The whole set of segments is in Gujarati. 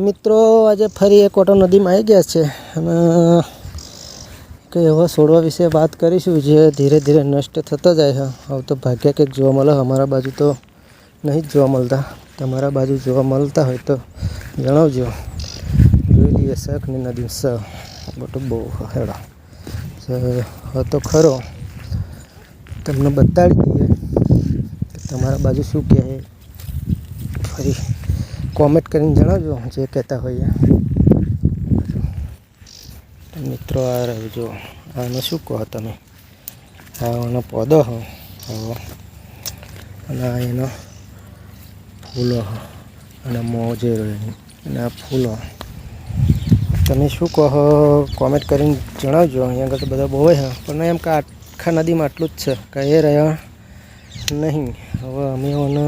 મિત્રો આજે ફરી એક ઓટો નદીમાં આવી ગયા છે અને કંઈ એવા છોડવા વિશે વાત કરીશું જે ધીરે ધીરે નષ્ટ થતા જાય છે. હવે તો ભાગ્યા કંઈક જોવા મળે, અમારા બાજુ તો નહીં જ જોવા મળતા. તમારા બાજુ જોવા મળતા હોય તો જણાવજો. જોઈ લઈએ શકની નદી સ બટું બહુ હેડો તો ખરો, તમને બતાડી દઈએ કે તમારા બાજુ શું કહે. ફરી કોમેન્ટ કરીને જણાવજો જે કહેતા હોઈએ. મિત્રો આ રહ્યું જો, આને શું કહો તમે? આનો પૌધો હો અને આ એનો ફૂલો અને મોજેરો અને આ ફૂલો. તમે શું કહો કોમેન્ટ કરીને જણાવજો. અહીંયા આગળ તો બધા બહુ છે પણ એમ કે આખા નદીમાં આટલું જ છે, કહી રહ્યા નહીં. હવે અમે એને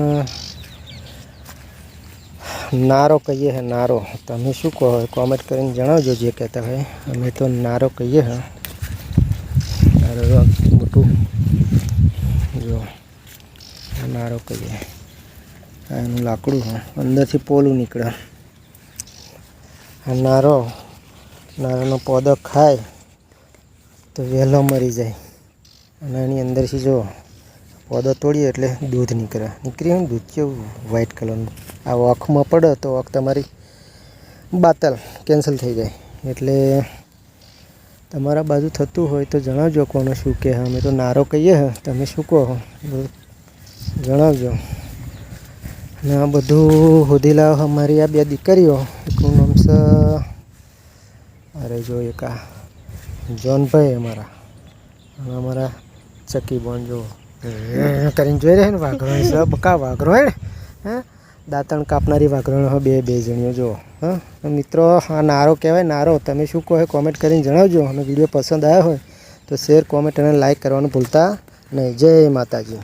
નારો કહીએ હે, નારો. તમે શું કહો કોમેન્ટ કરીને જણાવજો જે કહેતા હોય. અમે તો નારો કહીએ હે. મોટું જો નારો કહીએ. આ એનું લાકડું હોય, અંદરથી પોલું નીકળે. આ નારાનો પૌધો ખાય તો વહેલો મરી જાય અને એની અંદરથી જો પૌધો તોડીએ એટલે દૂધ નીકળ્યું ને દૂધ કેવું વ્હાઈટ કલરનું. આ વોખમાં પડે તો વોખ તમારી બાતલ કેન્સલ થઈ જાય. એટલે તમારા બાજુ થતું હોય તો જણાવજો કોને શું કહે. અમે તો નારો કહીએ હે, તમે શું કહો જણાવજો. અને આ બધું હોધી લાવ અમારી આ બે દીકરીઓ. એકનું નામ છે અરે જો એક આ જોનભાઈ અમારા, અને અમારા ચકી બોન જો કરીને જોઈ રહ્યા ને વાઘરણ છે. બકા વાઘરો હે ને દાંતણ કાપનારી વાઘરણ હો બે જણીઓ જો. મિત્રો આ નારો કહેવાય, નારો. તમે શું કહો કોમેન્ટ કરીને જણાવજો. અને વિડીયો પસંદ આવ્યો હોય તો શેર, કોમેન્ટ અને લાઈક કરવાનું ભૂલતા નહીં. જય માતાજી.